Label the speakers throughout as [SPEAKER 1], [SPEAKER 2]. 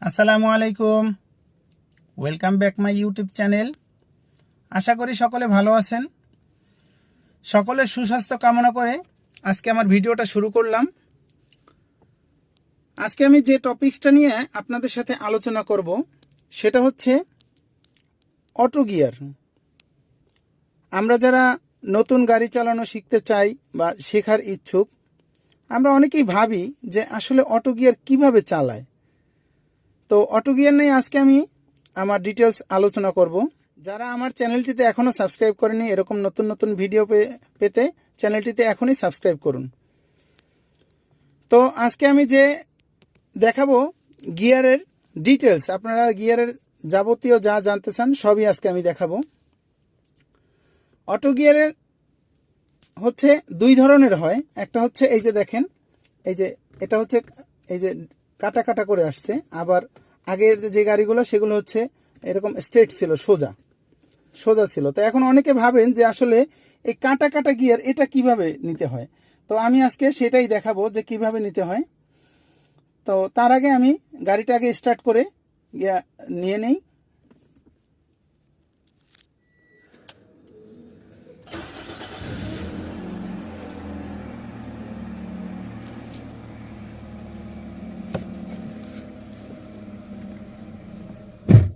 [SPEAKER 1] আসসালামু আলাইকুম, welcome back my YouTube channel. আশা করি সকলে ভালো আছেন। সকলের সুস্বাস্থ্য কামনা করে আজকে আমার ভিডিওটা শুরু করলাম। আজকে আমি যে টপিকসটা নিয়ে আপনাদের সাথে আলোচনা করব সেটা হচ্ছে অটো গিয়ার। আমরা যারা নতুন গাড়ি চালানো শিখতে চাই বা শেখার ইচ্ছুক, আমরা অনেকেই ভাবি যে আসলে অটো গিয়ার কিভাবে চালায়। তো অটো গিয়ার নিয়ে আজকে আমি আমার ডিটেলস আলোচনা করব। যারা আমার চ্যানেলটিতে এখনও সাবস্ক্রাইব করেনি, এরকম নতুন নতুন ভিডিও পেতে চ্যানেলটিতে এখনই সাবস্ক্রাইব করুন। তো আজকে আমি যে দেখাবো গিয়ারের ডিটেলস, আপনারা গিয়ারের যাবতীয় যা জানতে চান সবই আজকে আমি দেখাবো। অটো গিয়ারের হচ্ছে দুই ধরনের হয়। একটা হচ্ছে এই যে দেখেন, এই যে এটা হচ্ছে এই যে কাটা কাটা করে আসছে। আবার আগের যে গাড়িগুলো সেগুলো হচ্ছে এরকম স্ট্রেট ছিল, সোজা সোজা ছিল। তো এখন অনেকে ভাবেন যে আসলে এই কাটা কাটা গিয়ার এটা কিভাবে নিতে হয়। তো আমি আজকে সেটাই দেখাবো যে কিভাবে নিতে হয়। তো তার আগে আমি গাড়িটা আগে স্টার্ট করে নিয়ে নেই।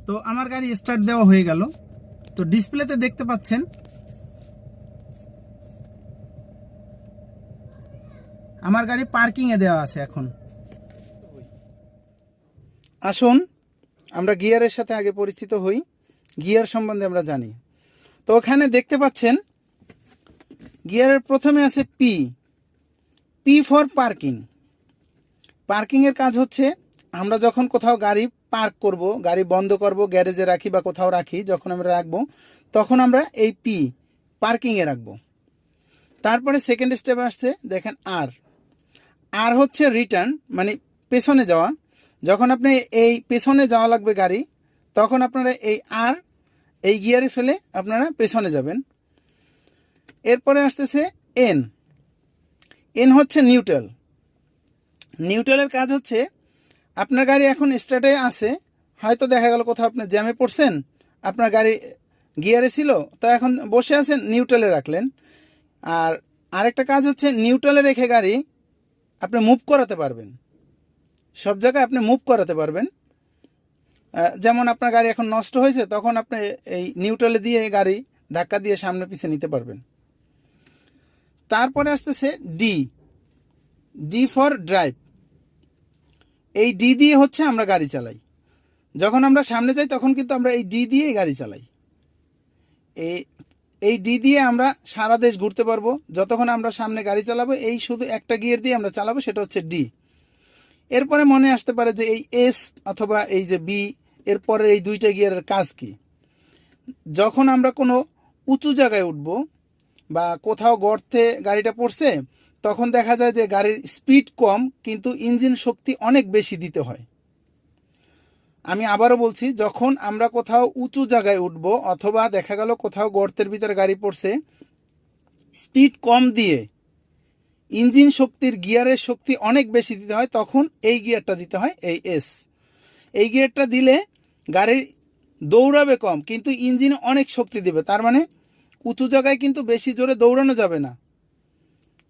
[SPEAKER 1] তো আমার গাড়ি স্টার্ট দেওয়া হয়ে গেল। তো ডিসপ্লেতে দেখতে পাচ্ছেন আমার গাড়ি পার্কিংয়ে দেওয়া আছে। এখন আসুন আমরা গিয়ারের সাথে আগে পরিচিত হই, গিয়ার সম্বন্ধে আমরা জানি। তো ওখানে দেখতে পাচ্ছেন গিয়ারের প্রথমে আছে পি। P for parking. পার্কিংয়ের কাজ হচ্ছে আমরা যখন কোথাও গাড়ি পার্ক করব, গাড়ি বন্ধ করব, গ্যারেজে রাখি বা কোথাও রাখি, যখন আমরা রাখবো তখন আমরা এই পি পার্কিংয়ে রাখবো। তারপরে সেকেন্ড স্টেপ আসছে দেখেন আর। আর হচ্ছে রিটার্ন, মানে পেছনে যাওয়া। যখন আপনি এই পেছনে যাওয়া লাগবে গাড়ি, তখন আপনারা এই আর এই গিয়ারে ফেলে আপনারা পেছনে যাবেন। এরপরে আসতেছে এন। এন হচ্ছে নিউট্রাল। নিউট্রালের কাজ হচ্ছে আপনার গাড়ি এখন স্টার্টে আছে, হয়তো দেখা গেল কোথাও আপনি জ্যামে পড়ছেন, আপনার গাড়ি গিয়ারে ছিল, তো এখন বসে আছেন, নিউট্রালে রাখলেন। আর আরেকটা কাজ হচ্ছে নিউট্রালে রেখে গাড়ি আপনি মুভ করাতে পারবেন, সব জায়গায় আপনি মুভ করাতে পারবেন। যেমন আপনার গাড়ি এখন নষ্ট হয়েছে, তখন আপনি এই নিউট্রালে দিয়ে গাড়ি ধাক্কা দিয়ে সামনে পিছিয়ে নিতে পারবেন। তারপরে আসতেছে ডি। D for drive. এই ডি দিয়ে হচ্ছে আমরা গাড়ি চালাই। যখন আমরা সামনে যাই তখন কিন্তু আমরা এই ডি দিয়েই গাড়ি চালাই। এই ডি দিয়ে আমরা সারা দেশ ঘুরতে পারবো। যতক্ষণ আমরা সামনে গাড়ি চালাবো এই শুধু একটা গিয়ার দিয়ে আমরা চালাবো, সেটা হচ্ছে ডি। এরপরে মনে আসতে পারে যে এই এস অথবা এই যে বি, এরপরে এই দুইটা গিয়ারের কাজ কি। যখন আমরা কোনো উঁচু জায়গায় উঠব বা কোথাও গর্তে গাড়িটা পড়ছে, তখন দেখা যায় যে গাড়ির স্পিড কম কিন্তু ইঞ্জিন শক্তি অনেক বেশি দিতে হয়। আমি আবারও বলছি, যখন আমরা কোথাও উঁচু জায়গায় উঠব অথবা দেখা গেল কোথাও গর্তের ভিতরে গাড়ি পড়ছে, স্পিড কম দিয়ে ইঞ্জিন শক্তির গিয়ারের শক্তি অনেক বেশি দিতে হয়, তখন এই গিয়ারটা দিতে হয়, এই এস। এই গিয়ারটা দিলে গাড়ির দৌড়াবে কম কিন্তু ইঞ্জিনে অনেক শক্তি দেবে। তার মানে উঁচু জায়গায় কিন্তু বেশি জোরে দৌড়ানো যাবে না,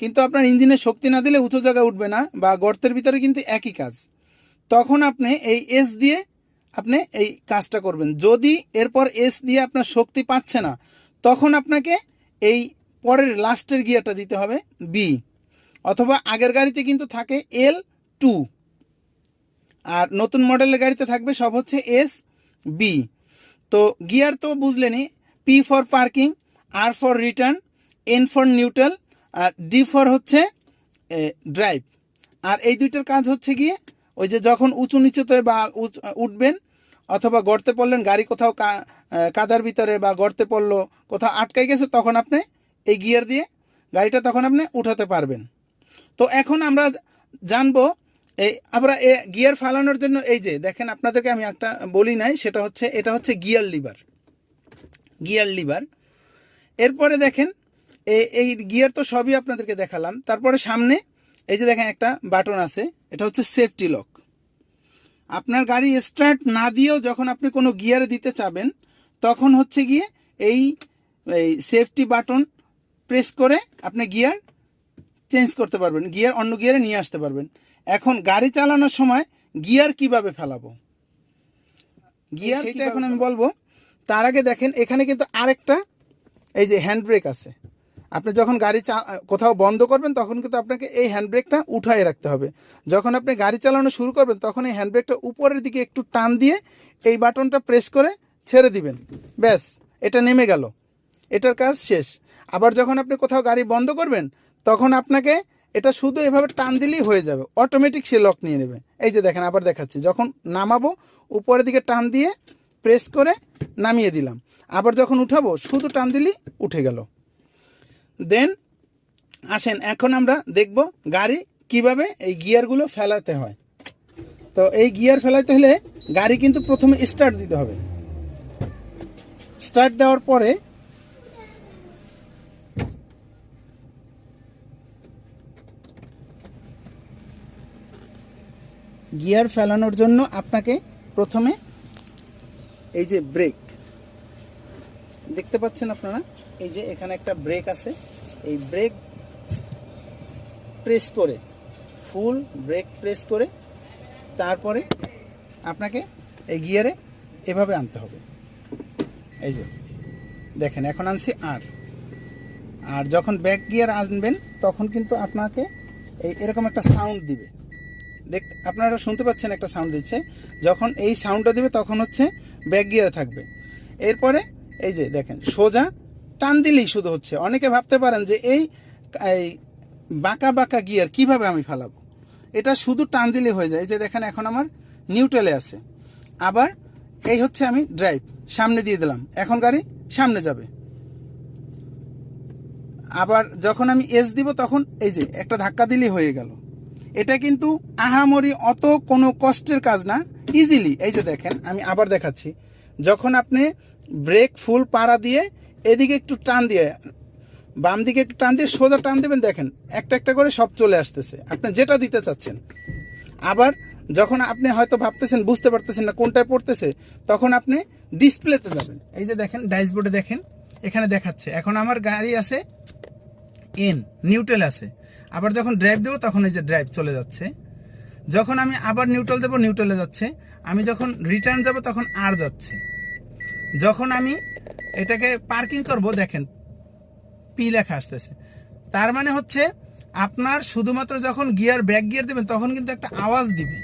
[SPEAKER 1] কিন্তু আপনার ইঞ্জিনে শক্তি না দিলে উঁচু জায়গায় উঠবে না, বা গর্তের ভিতরে কিন্তু একই কাজ। তখন আপনি এই এস দিয়ে আপনি এই কাজটা করবেন। যদি এরপর এস দিয়ে আপনার শক্তি পাচ্ছে না, তখন আপনাকে এই পরের লাস্টের গিয়ারটা দিতে হবে, বি। অথবা আগের গাড়িতে কিন্তু থাকে L2, আর নতুন মডেলের গাড়িতে থাকবে সব হচ্ছে এস, বি। তো গিয়ার তো বুঝলেনই, P for parking, R for return, N for neutral, আর ডি ফর হচ্ছে ড্রাইভ। আর এই দুইটার কাজ হচ্ছে গিয়ে ওই যে যখন উঁচু নিচুতে বা উঠবেন অথবা গর্তে পড়লেন, গাড়ি কোথাও কাদার ভিতরে বা গর্তে পড়লো, কোথাও আটকাই গেছে, তখন আপনি এই গিয়ার দিয়ে গাড়িটা তখন আপনি উঠাতে পারবেন। তো এখন আমরা জানবো এই আমরা গিয়ার ফালানোর জন্য এই যে দেখেন, আপনাদেরকে আমি একটা বলি নাই, সেটা হচ্ছে এটা হচ্ছে গিয়ার লিভার। Gear liver. এরপরে দেখেন এই গিয়ার তো সবই আপনাদেরকে দেখালাম। তারপরে সামনে এই যে দেখেন একটা বাটন আছে, এটা হচ্ছে সেফটি লক। আপনার গাড়ি স্টার্ট না দিয়েও যখন আপনি কোনো গিয়ারে দিতে চাবেন তখন হচ্ছে গিয়ে এই সেফটি বাটন প্রেস করে আপনি গিয়ার চেঞ্জ করতে পারবেন, গিয়ার অন্য গিয়ারে নিয়ে আসতে পারবেন। এখন গাড়ি চালানোর সময় গিয়ার কিভাবে ফেলাবো, গিয়ার সেটা এখন আমি বলবো। তার আগে দেখেন এখানে কিন্তু আরেকটা এই যে হ্যান্ড ব্রেক আছে। আপনি যখন গাড়ি কোথাও বন্ধ করবেন তখন কিন্তু আপনাকে এই হ্যান্ড ব্রেকটা উঠায় রাখতে হবে। যখন আপনি গাড়ি চালানো শুরু করবেন তখন এই হ্যান্ড ব্রেকটা উপরের দিকে একটু টান দিয়ে এই বাটনটা প্রেস করে ছেড়ে দিবেন, ব্যাস এটা নেমে গেল, এটার কাজ শেষ। আবার যখন আপনি কোথাও গাড়ি বন্ধ করবেন তখন আপনাকে এটা শুধু এভাবে টান দিলেই হয়ে যাবে, অটোমেটিক সে লক নিয়ে নেবে। এই যে দেখেন আবার দেখাচ্ছি, যখন নামাবো উপরের দিকে টান দিয়ে প্রেস করে নামিয়ে দিলাম, আবার যখন উঠাবো শুধু টান দিলেই উঠে গেল। দেন আসেন এখন আমরা দেখব গাড়ি কিভাবে এই গিয়ারগুলো ফেলাতে হয়। তো এই গিয়ার ফেলাতে হলে গাড়ি কিন্তু প্রথমে স্টার্ট দিতে হবে। স্টার্ট দেওয়ার পরে গিয়ার ফেলানোর জন্য আপনাকে প্রথমে এই যে ব্রেক দেখতে পাচ্ছেন আপনারা, এই যে এখানে একটা ব্রেক আছে, এই ব্রেক প্রেস করে ফুল ব্রেক প্রেস করে তারপরে আপনাকে এই গিয়ারে এভাবে আনতে হবে। এই যে দেখেন এখন আনছি আর যখন ব্যাক গিয়ার আনবেন তখন কিন্তু আপনাকে এরকম একটা সাউন্ড দিবে, আপনারা শুনতে পাচ্ছেন একটা সাউন্ড দিচ্ছে। যখন এই সাউন্ডটা দিবে তখন হচ্ছে ব্যাক গিয়ারে থাকবে। এরপরে এই যে দেখেন সোজা টান দিলেই শুধু হচ্ছে। অনেকে ভাবতে পারেন যে এই বাঁকা বাঁকা গিয়ার কিভাবে আমি ফেলাবো, এটা শুধু টান দিলে হয়ে যায়। এই যে দেখেন এখন আমার নিউট্রালে আছে, আবার এই হচ্ছে আমি ড্রাইভ সামনে দিয়ে দিলাম, এখন গাড়ি সামনে যাবে। আবার যখন আমি এস দিব তখন এই যে একটা ধাক্কা দিলেই হয়ে গেল। এটা কিন্তু আহামরি অত কোনো কষ্টের কাজ না, ইজিলি। এই যে দেখেন আমি আবার দেখাচ্ছি, যখন আপনি ব্রেক ফুল পাড়া দিয়ে এদিকে একটু টান দিয়ে বাম দিকে একটু টান দিয়ে সোজা টান দেবেন, দেখেন একটা একটা করে সব চলে আসতেছে আপনি যেটা দিতে চাচ্ছেন। আবার যখন আপনি হয়তো ভাবতেছেন বুঝতে পারতেছেন না কোনটায় পড়তেছে, তখন আপনি ডিসপ্লেতে যাবেন। এই যে দেখেন ড্যাশবোর্ডে দেখেন এখানে দেখাচ্ছে এখন আমার গাড়ি আছে নিউট্রাল আছে। আবার যখন ড্রাইভ দেবো তখন এই যে ড্রাইভ চলে যাচ্ছে, যখন আমি আবার নিউট্রাল দেবো নিউট্রালে যাচ্ছে, আমি যখন রিটার্ন যাব তখন আর যাচ্ছে, যখন আমি এটাকে পার্কিং করব দেখেন পি লেখা আসতেছে। তার মানে হচ্ছে আপনার শুধুমাত্র যখন গিয়ার ব্যাক গিয়ার দেবেন তখন কিন্তু একটা আওয়াজ দিবে,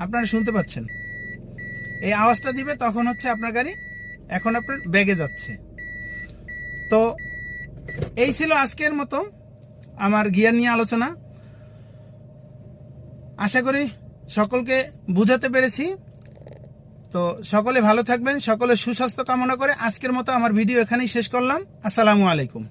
[SPEAKER 1] আপনারা শুনতে পাচ্ছেন, এই আওয়াজটা দিবে তখন হচ্ছে আপনার গাড়ি এখন আপনার ব্যাগে যাচ্ছে। তো এই ছিল আজকের মতো আমার গিয়ার নিয়ে আলোচনা। আশা করি সকলকে বুঝাতে পেরেছি। তো সকলে ভালো থাকবেন, সকলের সুস্বাস্থ্য কামনা করে আজকের মতো আমার ভিডিও এখানেই শেষ করলাম। আসসালামু আলাইকুম।